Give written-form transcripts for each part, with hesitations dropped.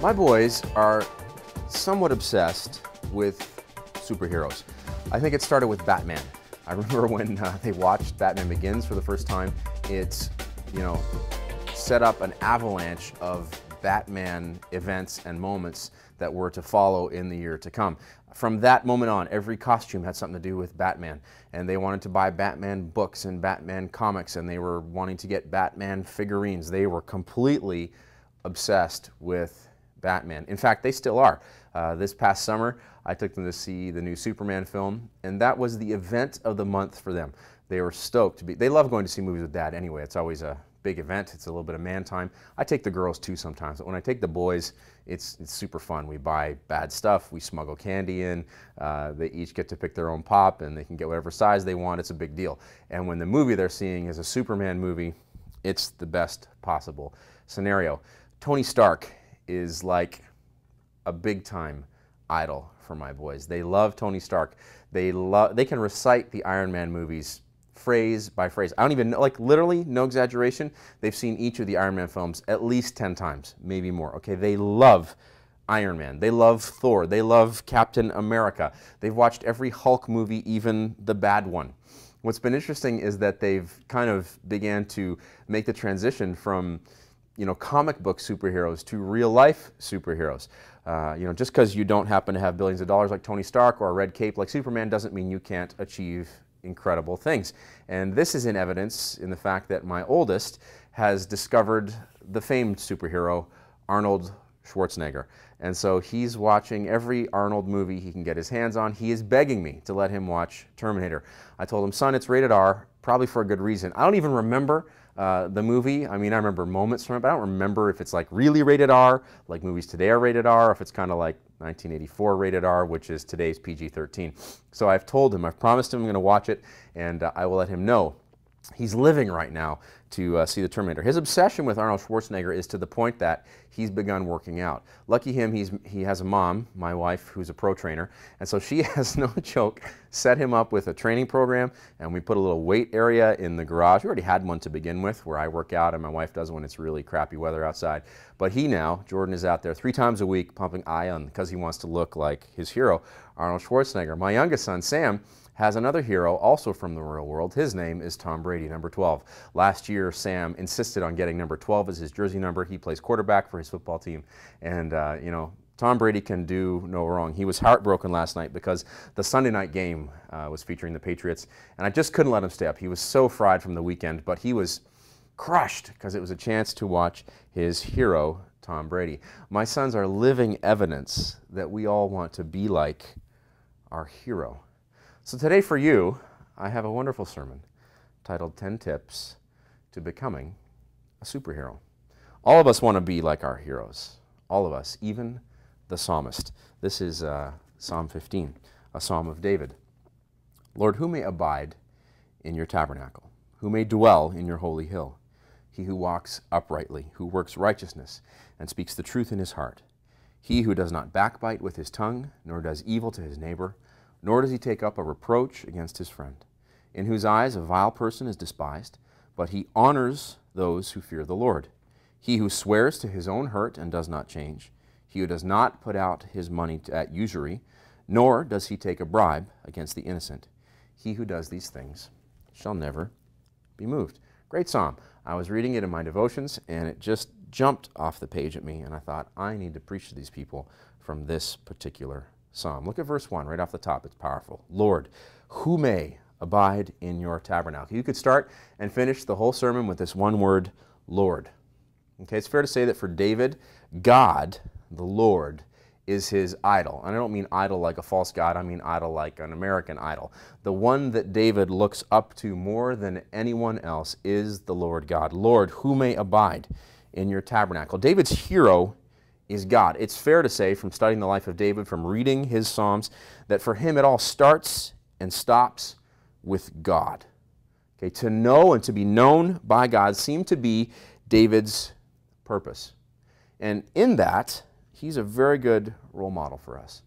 My boys are somewhat obsessed with superheroes. I think it started with Batman. I remember when they watched Batman Begins for the first time, it's, set up an avalanche of Batman events and moments that were to follow in the year to come. From that moment on, every costume had something to do with Batman, and they wanted to buy Batman books and Batman comics, and they were wanting to get Batman figurines. They were completely obsessed with Batman. In fact, they still are. This past summer, I took them to see the new Superman film, and that was the event of the month for them. They were stoked to be. They love going to see movies with Dad anyway. It's always a big event. It's a little bit of man time. I take the girls too sometimes, but when I take the boys, it's super fun. We buy bad stuff. We smuggle candy in. They each get to pick their own pop, and they can get whatever size they want. It's a big deal. And when the movie they're seeing is a Superman movie, it's the best possible scenario. Tony Stark is like a big-time idol for my boys. They love Tony Stark. They can recite the Iron Man movies phrase by phrase. I don't even know, like literally, no exaggeration, they've seen each of the Iron Man films at least 10 times, maybe more. Okay, they love Iron Man. They love Thor. They love Captain America. They've watched every Hulk movie, even the bad one. What's been interesting is that they've kind of began to make the transition from comic book superheroes to real life superheroes. Just because you don't happen to have billions of dollars like Tony Stark or a red cape like Superman doesn't mean you can't achieve incredible things. And this is in evidence in the fact that my oldest has discovered the famed superhero Arnold Schwarzenegger. And so he's watching every Arnold movie he can get his hands on. He is begging me to let him watch Terminator. I told him, son, it's rated R, probably for a good reason. I don't even remember the movie. I mean, I remember moments from it, but I don't remember if it's like really rated R, like movies today are rated R, or if it's kind of like 1984 rated R, which is today's PG-13. So I've told him, I've promised him I'm going to watch it, and I will let him know. He's living right now to see the Terminator. His obsession with Arnold Schwarzenegger is to the point that he's begun working out. Lucky him, he has a mom, my wife, who's a pro trainer, and so she has, no joke, set him up with a training program, and we put a little weight area in the garage. We already had one to begin with, where I work out and my wife does when it's really crappy weather outside. But Jordan is out there 3 times a week pumping iron because he wants to look like his hero, Arnold Schwarzenegger. My youngest son, Sam, has another hero, also from the real world. His name is Tom Brady, number 12. Last year, Sam insisted on getting number 12 as his jersey number. He plays quarterback for his football team. And, Tom Brady can do no wrong. He was heartbroken last night because the Sunday night game was featuring the Patriots, and I just couldn't let him stay up. He was so fried from the weekend, but he was crushed because it was a chance to watch his hero, Tom Brady. My sons are living evidence that we all want to be like our hero. So today for you, I have a wonderful sermon titled 10 Tips to Becoming a Superhero. All of us want to be like our heroes. All of us, even the psalmist. This is Psalm 15, a psalm of David. Lord, who may abide in your tabernacle? Who may dwell in your holy hill? He who walks uprightly, who works righteousness, and speaks the truth in his heart. He who does not backbite with his tongue, nor does evil to his neighbor, nor does he take up a reproach against his friend, in whose eyes a vile person is despised, but he honors those who fear the Lord. He who swears to his own hurt and does not change, he who does not put out his money at usury, nor does he take a bribe against the innocent. He who does these things shall never be moved. Great psalm. I was reading it in my devotions, and it just jumped off the page at me, and I thought, I need to preach to these people from this particular psalm. Look at verse 1 right off the top. It's powerful. Lord, who may abide in your tabernacle? You could start and finish the whole sermon with this one word, Lord. Okay, it's fair to say that for David, God, the Lord, is his idol. And I don't mean idol like a false god. I mean idol like an American idol. The one that David looks up to more than anyone else is the Lord God. Lord, who may abide in your tabernacle? David's hero is God. It's fair to say, from studying the life of David, from reading his Psalms, that for him it all starts and stops with God. Okay, to know and to be known by God seemed to be David's purpose. And in that, he's a very good role model for us.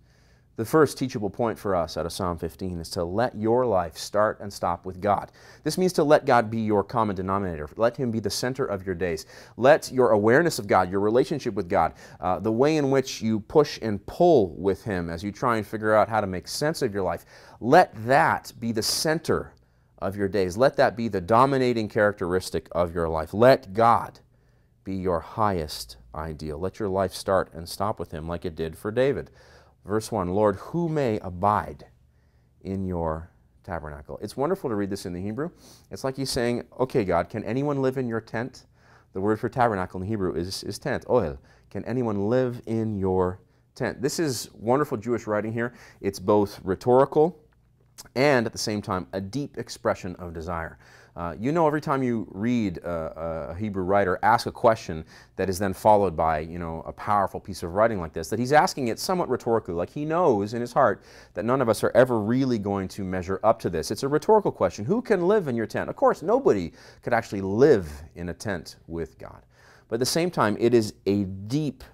The first teachable point for us out of Psalm 15 is to let your life start and stop with God. This means to let God be your common denominator. Let Him be the center of your days. Let your awareness of God, your relationship with God, the way in which you push and pull with Him as you try and figure out how to make sense of your life, let that be the center of your days. Let that be the dominating characteristic of your life. Let God be your highest ideal. Let your life start and stop with Him like it did for David. Verse 1, Lord, who may abide in your tabernacle? It's wonderful to read this in the Hebrew. It's like He's saying, okay, God, can anyone live in your tent? The word for tabernacle in the Hebrew is tent, ohel. Can anyone live in your tent? This is wonderful Jewish writing here. It's both rhetorical and at the same time a deep expression of desire. You know, every time you read a Hebrew writer ask a question that is then followed by, a powerful piece of writing like this, that he's asking it somewhat rhetorically, like he knows in his heart that none of us are ever really going to measure up to this. It's a rhetorical question. Who can live in your tent? Of course, nobody could actually live in a tent with God. But at the same time, it is a deep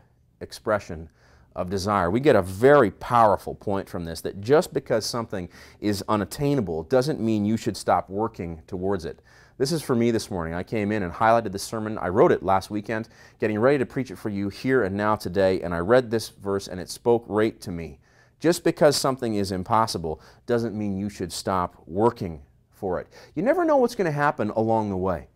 expression of desire. We get a very powerful point from this, that just because something is unattainable doesn't mean you should stop working towards it. This is for me this morning. I came in and highlighted this sermon. I wrote it last weekend, getting ready to preach it for you here and now today, and I read this verse and it spoke right to me. Just because something is impossible doesn't mean you should stop working for it. You never know what's going to happen along the way.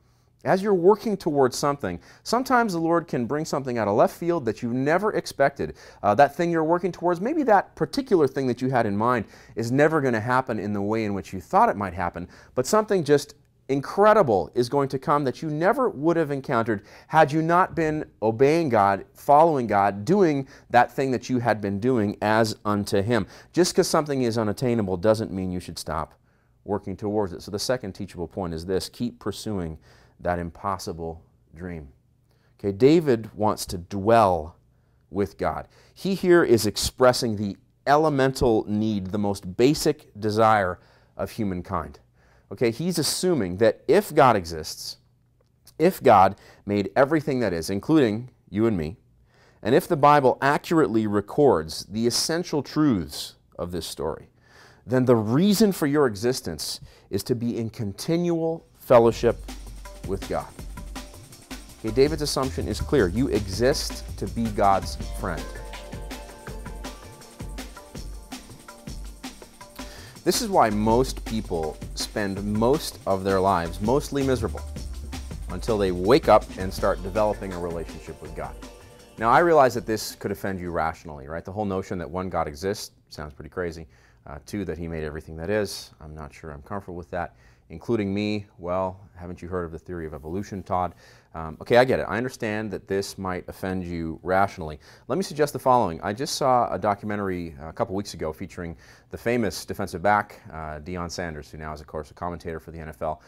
As you're working towards something, sometimes the Lord can bring something out of left field that you never expected. That thing you're working towards, maybe that particular thing that you had in mind is never going to happen in the way in which you thought it might happen, but something just incredible is going to come that you never would have encountered had you not been obeying God, following God, doing that thing that you had been doing as unto Him. Just because something is unattainable doesn't mean you should stop working towards it. So the second teachable point is this: keep pursuing that impossible dream. Okay, David wants to dwell with God. He here is expressing the elemental need, the most basic desire of humankind. Okay, he's assuming that if God exists, if God made everything that is, including you and me, and if the Bible accurately records the essential truths of this story, then the reason for your existence is to be in continual fellowship with God. Okay, David's assumption is clear. You exist to be God's friend. This is why most people spend most of their lives mostly miserable until they wake up and start developing a relationship with God. Now, I realize that this could offend you rationally, right? The whole notion that one, God exists, sounds pretty crazy. Two, that He made everything that is. I'm not sure I'm comfortable with that. Including me, well, haven't you heard of the theory of evolution, Todd? Okay, I get it. I understand that this might offend you rationally. Let me suggest the following. I just saw a documentary a couple weeks ago featuring the famous defensive back, Deion Sanders, who now is, of course, a commentator for the NFL.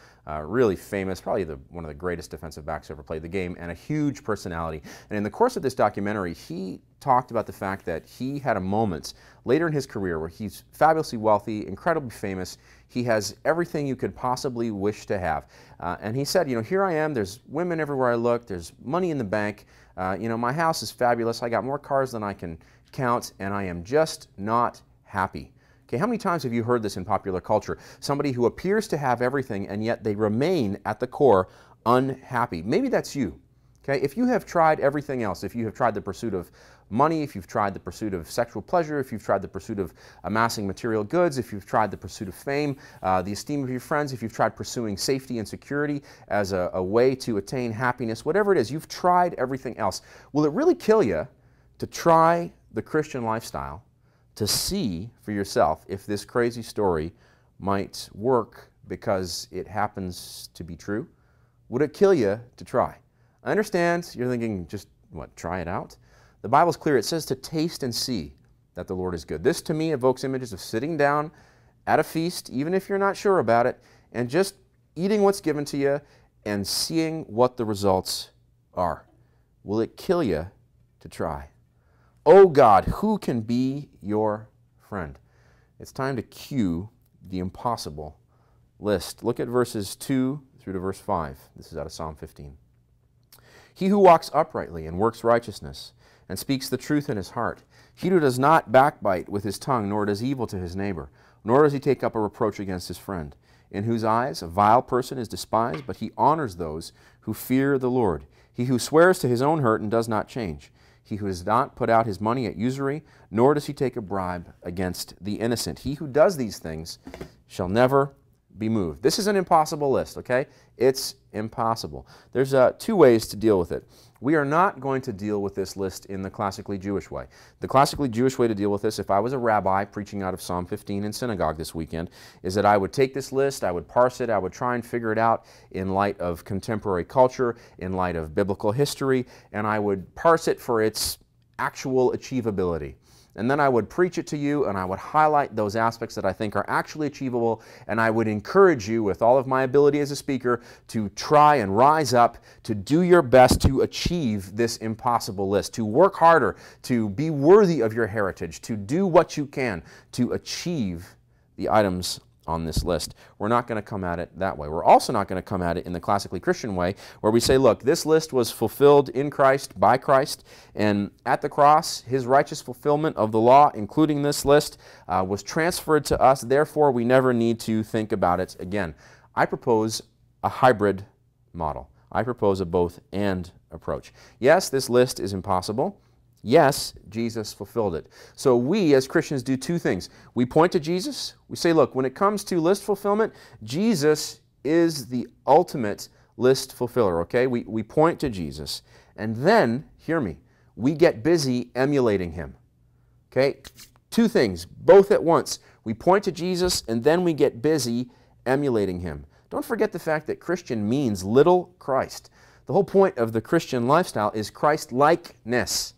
Really famous, probably one of the greatest defensive backs who ever played the game, and a huge personality. And in the course of this documentary, he talked about the fact that he had a moment later in his career where he's fabulously wealthy, incredibly famous. He has everything you could possibly wish to have. And he said, here I am, there's women everywhere I look, there's money in the bank, my house is fabulous, I got more cars than I can count, and I am just not happy. Okay, how many times have you heard this in popular culture? Somebody who appears to have everything and yet they remain at the core unhappy. Maybe that's you. Okay, if you have tried everything else, if you have tried the pursuit of money, if you've tried the pursuit of sexual pleasure, if you've tried the pursuit of amassing material goods, if you've tried the pursuit of fame, the esteem of your friends, if you've tried pursuing safety and security as a way to attain happiness, whatever it is, you've tried everything else. Will it really kill you to try the Christian lifestyle, to see for yourself if this crazy story might work because it happens to be true? Would it kill you to try? I understand you're thinking, just what, try it out? The Bible's clear. It says to taste and see that the Lord is good. This to me evokes images of sitting down at a feast, even if you're not sure about it, and just eating what's given to you and seeing what the results are. Will it kill you to try? Oh God, who can be your friend? It's time to cue the impossible list. Look at verses 2 through to verse 5. This is out of Psalm 15. He who walks uprightly and works righteousness and speaks the truth in his heart, He who does not backbite with his tongue, nor does evil to his neighbor, nor does he take up a reproach against his friend, in whose eyes a vile person is despised, but he honors those who fear the Lord. He who swears to his own hurt and does not change. He who does not put out his money at usury, nor does he take a bribe against the innocent. He who does these things shall never be moved. This is an impossible list, okay? It's impossible. There's two ways to deal with it. We are not going to deal with this list in the classically Jewish way. The classically Jewish way to deal with this, if I was a rabbi preaching out of Psalm 15 in synagogue this weekend, is that I would take this list, I would parse it, I would try and figure it out in light of contemporary culture, in light of biblical history, and I would parse it for its actual achievability. And then I would preach it to you, and I would highlight those aspects that I think are actually achievable, and I would encourage you, with all of my ability as a speaker, to try and rise up, to do your best to achieve this impossible list, to work harder, to be worthy of your heritage, to do what you can to achieve the items on this list. We're not going to come at it that way. We're also not going to come at it in the classically Christian way, where we say, look, this list was fulfilled in Christ, by Christ, and at the cross, his righteous fulfillment of the law, including this list, was transferred to us. Therefore, we never need to think about it again. I propose a hybrid model. I propose a both-and approach. Yes, this list is impossible. Yes, Jesus fulfilled it. So we as Christians do two things. We point to Jesus. We say, look, when it comes to list fulfillment, Jesus is the ultimate list fulfiller, okay? We point to Jesus. And then, hear me, we get busy emulating him, okay? Two things, both at once. We point to Jesus, and then we get busy emulating him. Don't forget the fact that Christian means little Christ. The whole point of the Christian lifestyle is Christ-likeness.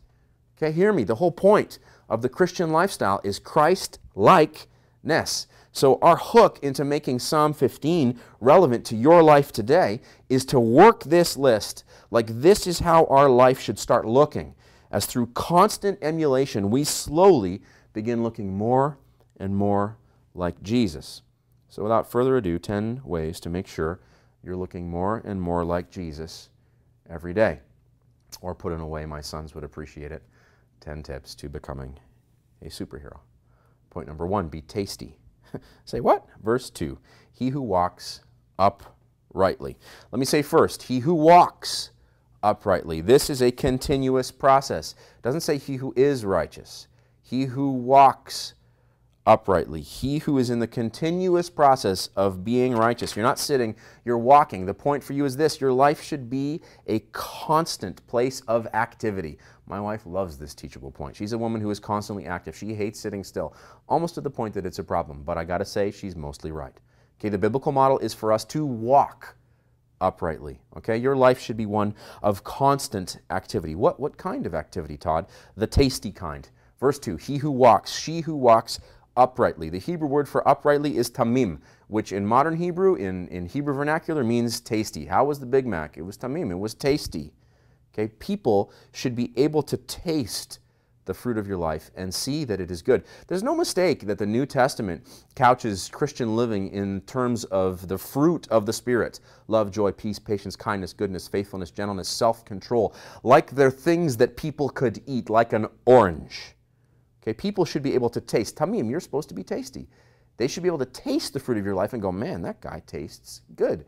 Okay, hear me. The whole point of the Christian lifestyle is Christ-likeness. So our hook into making Psalm 15 relevant to your life today is to work this list like this is how our life should start looking, as through constant emulation we slowly begin looking more and more like Jesus. So without further ado, 10 ways to make sure you're looking more and more like Jesus every day. Or put in a way my sons would appreciate it, 10 tips to becoming a superhero. Point number 1, be tasty. Say what? Verse 2, he who walks uprightly. Let me say first, he who walks uprightly. This is a continuous process. It doesn't say he who is righteous. He who walks uprightly. He who is in the continuous process of being righteous. You're not sitting, you're walking. The point for you is this: your life should be a constant place of activity. My wife loves this teachable point. She's a woman who is constantly active. She hates sitting still, almost to the point that it's a problem. But I got to say, she's mostly right. Okay, the biblical model is for us to walk uprightly. Okay, your life should be one of constant activity. What kind of activity, Todd? The tasty kind. Verse 2, he who walks, she who walks uprightly. The Hebrew word for uprightly is tamim, which in modern Hebrew, in Hebrew vernacular, means tasty. How was the Big Mac? It was tamim. It was tasty. Okay, people should be able to taste the fruit of your life and see that it is good. There's no mistake that the New Testament couches Christian living in terms of the fruit of the Spirit: love, joy, peace, patience, kindness, goodness, faithfulness, gentleness, self-control. Like they're things that people could eat, like an orange. Okay, people should be able to taste. Tamim, you're supposed to be tasty. They should be able to taste the fruit of your life and go, man, that guy tastes good.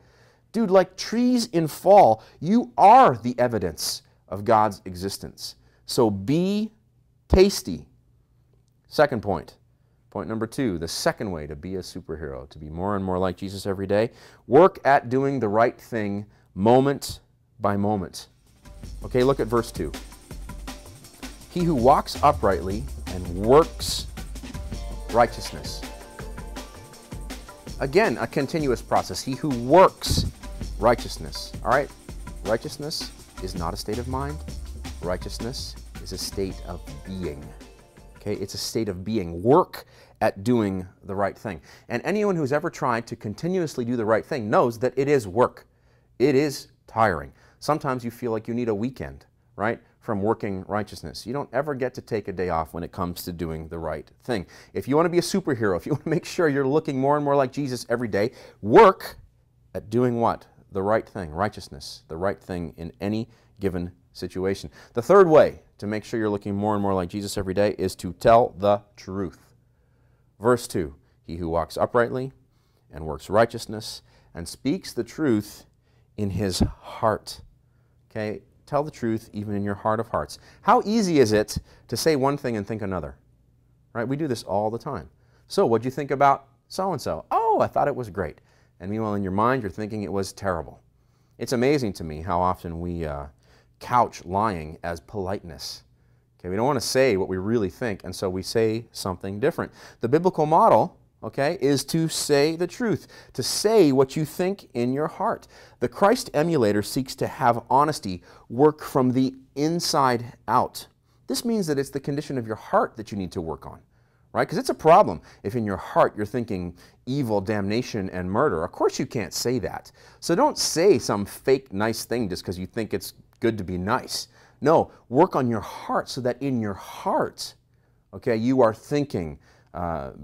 Dude, like trees in fall, you are the evidence of God's existence. So be tasty. Second point. Point number 2, the second way to be a superhero, to be more and more like Jesus every day: work at doing the right thing moment by moment. Okay, look at verse 2. He who walks uprightly and works righteousness. Again, a continuous process. He who works righteousness. All right? Righteousness is not a state of mind. Righteousness is a state of being. Okay? It's a state of being. Work at doing the right thing. And anyone who's ever tried to continuously do the right thing knows that it is work. It is tiring. Sometimes you feel like you need a weekend, right, from working righteousness. You don't ever get to take a day off when it comes to doing the right thing. If you want to be a superhero, if you want to make sure you're looking more and more like Jesus every day, work at doing what? The right thing, righteousness, the right thing in any given situation. The third way to make sure you're looking more and more like Jesus every day is to tell the truth. Verse 2, he who walks uprightly and works righteousness and speaks the truth in his heart. Okay, tell the truth even in your heart of hearts. How easy is it to say one thing and think another? Right? We do this all the time. So what'd you think about so-and-so? Oh, I thought it was great. And meanwhile, in your mind, you're thinking it was terrible. It's amazing to me how often we couch lying as politeness. Okay, we don't want to say what we really think, and so we say something different. The biblical model, okay, is to say the truth, to say what you think in your heart. The Christ emulator seeks to have honesty work from the inside out. This means that it's the condition of your heart that you need to work on, right? Because it's a problem if in your heart you're thinking evil, damnation, and murder. Of course you can't say that. So don't say some fake nice thing just because you think it's good to be nice. No, work on your heart so that in your heart, okay, you are thinking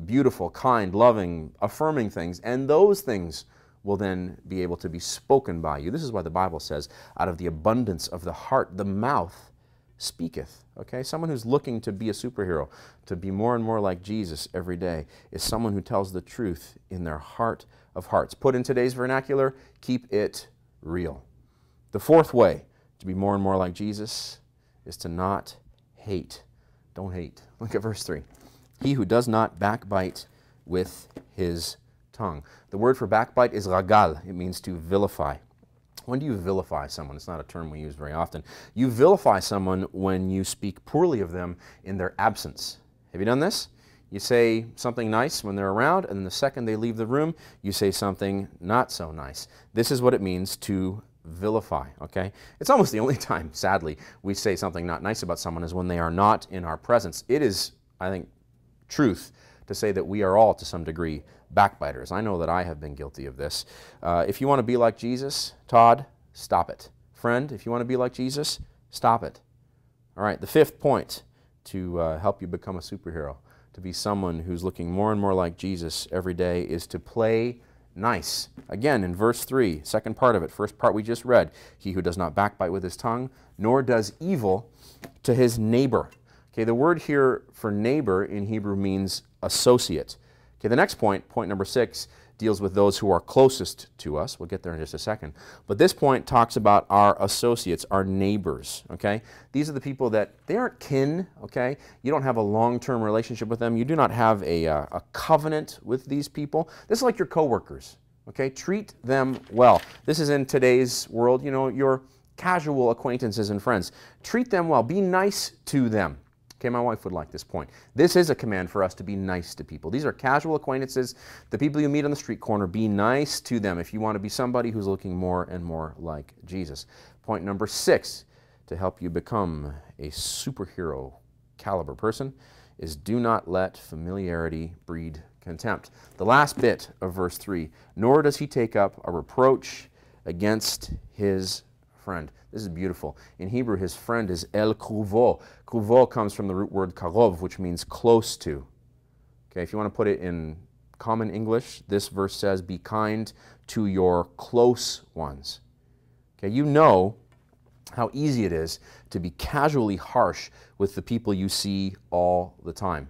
beautiful, kind, loving, affirming things, and those things will then be able to be spoken by you. This is why the Bible says, out of the abundance of the heart, the mouth speaketh. Okay, someone who's looking to be a superhero, to be more and more like Jesus every day, is someone who tells the truth in their heart of hearts. Put in today's vernacular, keep it real. The fourth way to be more and more like Jesus is to not hate. Don't hate. Look at verse 3. He who does not backbite with his tongue. The word for backbite is ragal. It means to vilify. When do you vilify someone? It's not a term we use very often. You vilify someone when you speak poorly of them in their absence. Have you done this? You say something nice when they're around, and the second they leave the room, you say something not so nice. This is what it means to vilify, okay? It's almost the only time, sadly, we say something not nice about someone is when they are not in our presence. It is, I think, truth to say that we are all, to some degree, backbiters. I know that I have been guilty of this. If you want to be like Jesus, Todd, stop it. Friend, if you want to be like Jesus, stop it. All right, the fifth point to help you become a superhero, to be someone who's looking more and more like Jesus every day, is to play nice. Again, in verse 3, second part of it, first part we just read, he who does not backbite with his tongue, nor does evil to his neighbor. Okay, the word here for neighbor in Hebrew means associate. Okay, the next point, point number 6, deals with those who are closest to us. We'll get there in just a second. But this point talks about our associates, our neighbors, okay? These are the people that, they aren't kin, okay? You don't have a long-term relationship with them. You do not have a covenant with these people. This is like your coworkers, okay? Treat them well. This is in today's world, you know, your casual acquaintances and friends. Treat them well. Be nice to them. Okay, my wife would like this point. This is a command for us to be nice to people. These are casual acquaintances, the people you meet on the street corner. Be nice to them if you want to be somebody who's looking more and more like Jesus. Point number 6, to help you become a superhero caliber person, is do not let familiarity breed contempt. The last bit of verse 3, nor does he take up a reproach against his friend. This is beautiful. In Hebrew, his friend is el kruvo. Kruvo comes from the root word karov, which means close to. Okay, if you want to put it in common English, this verse says, be kind to your close ones. Okay, you know how easy it is to be casually harsh with the people you see all the time.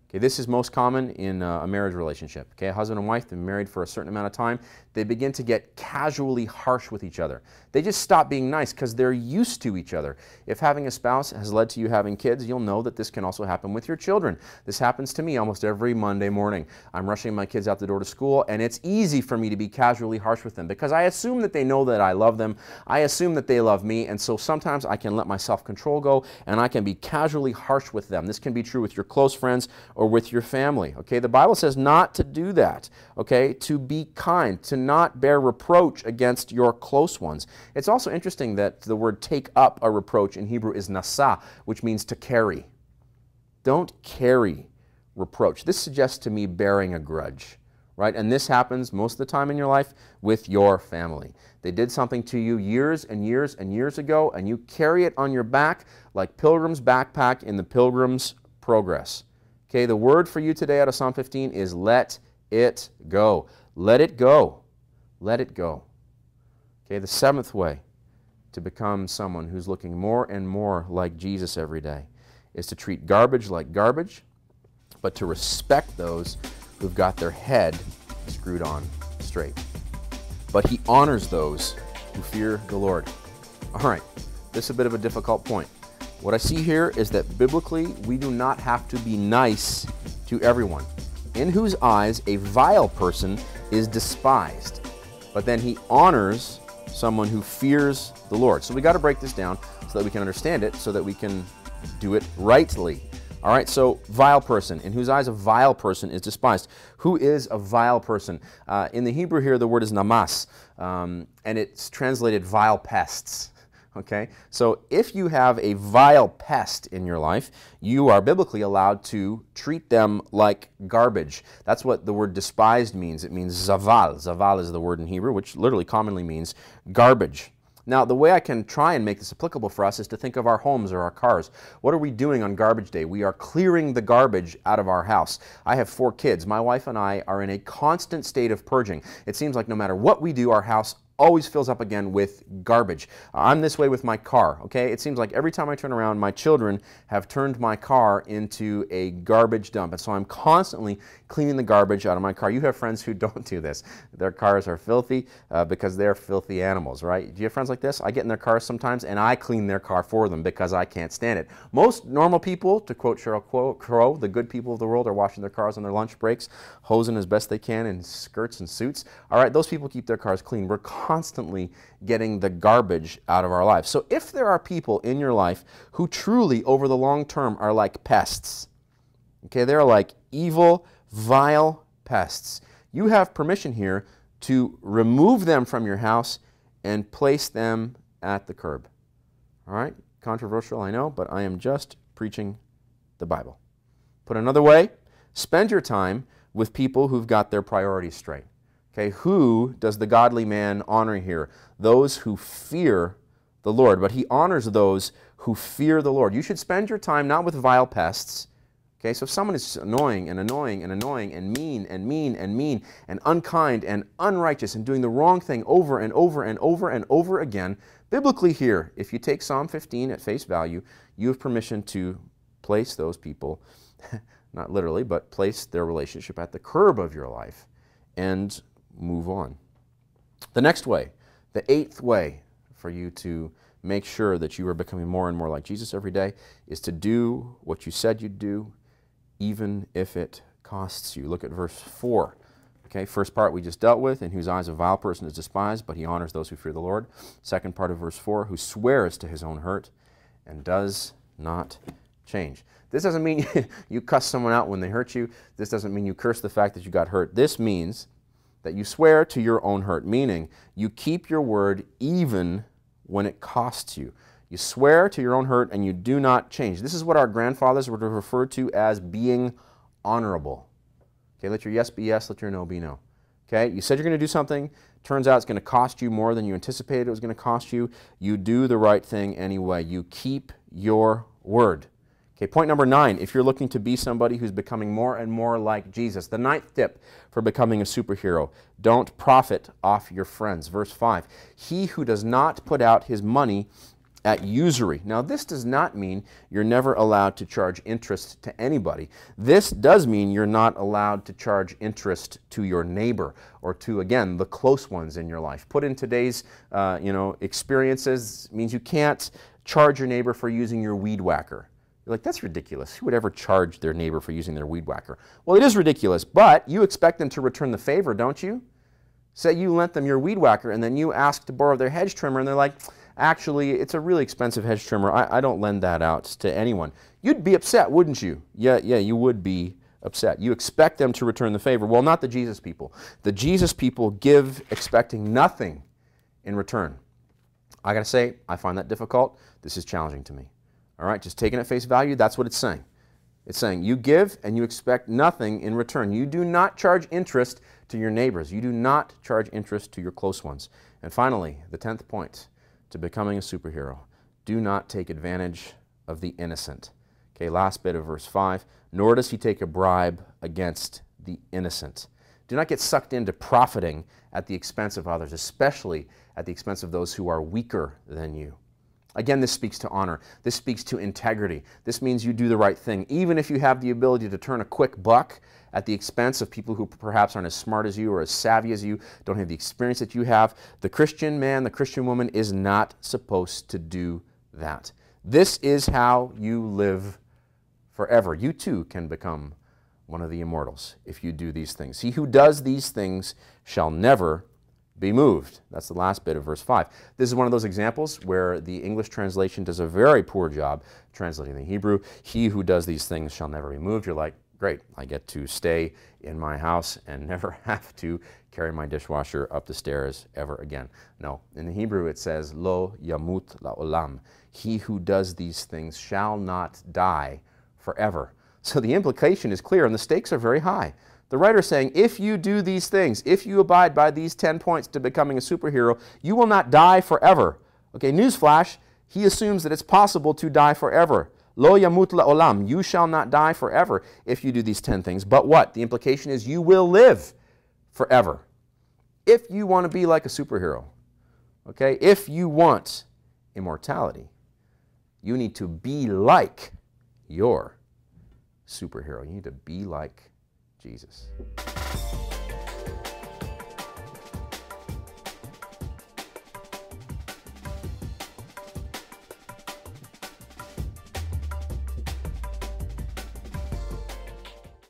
Okay, this is most common in a marriage relationship. Okay, a husband and wife, they've been married for a certain amount of time. They begin to get casually harsh with each other. They just stop being nice because they're used to each other. If having a spouse has led to you having kids, you'll know that this can also happen with your children. This happens to me almost every Monday morning. I'm rushing my kids out the door to school, and it's easy for me to be casually harsh with them because I assume that they know that I love them. I assume that they love me, and so sometimes I can let my self-control go, and I can be casually harsh with them. This can be true with your close friends or with your family. Okay, the Bible says not to do that. Okay, to be kind, to not bear reproach against your close ones. It's also interesting that the word take up a reproach in Hebrew is nasa, which means to carry. Don't carry reproach. This suggests to me bearing a grudge, right? And this happens most of the time in your life with your family. They did something to you years and years and years ago, and you carry it on your back like Pilgrim's backpack in the Pilgrim's Progress. Okay, the word for you today out of Psalm 15 is let it go. Let it go. Let it go. Okay, the 7th way to become someone who's looking more and more like Jesus every day is to treat garbage like garbage, but to respect those who've got their head screwed on straight. But he honors those who fear the Lord. All right, this is a bit of a difficult point. What I see here is that biblically, we do not have to be nice to everyone, in whose eyes a vile person is despised. But then he honors someone who fears the Lord. So we got to break this down so that we can understand it, so that we can do it rightly. All right, so vile person, in whose eyes a vile person is despised. Who is a vile person? In the Hebrew here, the word is namas, and it's translated vile pests. Okay, so if you have a vile pest in your life, you are biblically allowed to treat them like garbage. That's what the word despised means. It means zaval. Zaval is the word in Hebrew, which literally commonly means garbage. Now, the way I can try and make this applicable for us is to think of our homes or our cars. What are we doing on garbage day? We are clearing the garbage out of our house. I have 4 kids. My wife and I are in a constant state of purging. It seems like no matter what we do, our house always fills up again with garbage. I'm this way with my car, okay? It seems like every time I turn around, my children have turned my car into a garbage dump. And so I'm constantly cleaning the garbage out of my car. You have friends who don't do this. Their cars are filthy because they're filthy animals, right? Do you have friends like this? I get in their cars sometimes and I clean their car for them because I can't stand it. Most normal people, to quote Sheryl Crow, the good people of the world are washing their cars on their lunch breaks, hosing as best they can in skirts and suits. All right, those people keep their cars clean. We're constantly getting the garbage out of our lives. So if there are people in your life who truly, over the long term, are like pests, okay, they're like evil, vile pests, you have permission here to remove them from your house and place them at the curb. All right? Controversial, I know, but I am just preaching the Bible. Put another way, spend your time with people who've got their priorities straight. Okay, who does the godly man honor here? Those who fear the Lord. But he honors those who fear the Lord. You should spend your time not with vile pests. Okay, so if someone is annoying and annoying and annoying and mean and mean and mean and unkind and unrighteous and doing the wrong thing over and over and over and over again, biblically here, if you take Psalm 15 at face value, you have permission to place those people, not literally, but place their relationship at the curb of your life and move on. The next way, the 8th way for you to make sure that you are becoming more and more like Jesus every day is to do what you said you'd do, even if it costs you. Look at verse 4. Okay, first part we just dealt with, in whose eyes a vile person is despised, but he honors those who fear the Lord. Second part of verse 4, who swears to his own hurt and does not change. This doesn't mean you cuss someone out when they hurt you. This doesn't mean you curse the fact that you got hurt. This means that you swear to your own hurt, meaning you keep your word even when it costs you. You swear to your own hurt and you do not change. This is what our grandfathers would have referred to as being honorable. Okay, let your yes be yes, let your no be no. Okay, you said you're going to do something, turns out it's going to cost you more than you anticipated it was going to cost you. You do the right thing anyway. You keep your word. Okay, point number 9, if you're looking to be somebody who's becoming more and more like Jesus, the 9th tip for becoming a superhero, don't profit off your friends. Verse 5, he who does not put out his money at usury. Now, this does not mean you're never allowed to charge interest to anybody. This does mean you're not allowed to charge interest to your neighbor or to, again, the close ones in your life. Put in today's, experiences, means you can't charge your neighbor for using your weed whacker. You're like, that's ridiculous. Who would ever charge their neighbor for using their weed whacker? Well, it is ridiculous, but you expect them to return the favor, don't you? Say you lent them your weed whacker and then you ask to borrow their hedge trimmer and they're like, actually, it's a really expensive hedge trimmer. I don't lend that out to anyone. You'd be upset, wouldn't you? Yeah, you would be upset. You expect them to return the favor. Well, not the Jesus people. The Jesus people give expecting nothing in return. I got to say, I find that difficult. This is challenging to me. All right, just taking it at face value, that's what it's saying. It's saying you give and you expect nothing in return. You do not charge interest to your neighbors. You do not charge interest to your close ones. And finally, the 10th point to becoming a superhero, do not take advantage of the innocent. Okay, last bit of verse 5, nor does he take a bribe against the innocent. Do not get sucked into profiting at the expense of others, especially at the expense of those who are weaker than you. Again, this speaks to honor. This speaks to integrity. This means you do the right thing, even if you have the ability to turn a quick buck at the expense of people who perhaps aren't as smart as you or as savvy as you, don't have the experience that you have. The Christian man, the Christian woman is not supposed to do that. This is how you live forever. You too can become one of the immortals if you do these things. He who does these things shall never be moved. That's the last bit of verse 5. This is one of those examples where the English translation does a very poor job translating the Hebrew. He who does these things shall never be moved. You're like, great, I get to stay in my house and never have to carry my dishwasher up the stairs ever again. No, in the Hebrew it says, Lo yamut la'olam. He who does these things shall not die forever. So the implication is clear and the stakes are very high. The writer is saying, if you do these things, if you abide by these 10 points to becoming a superhero, you will not die forever. Okay, newsflash, he assumes that it's possible to die forever. Lo yamut la'olam, you shall not die forever if you do these 10 things. But what? The implication is you will live forever. If you want to be like a superhero, okay, if you want immortality, you need to be like your superhero. You need to be like Jesus.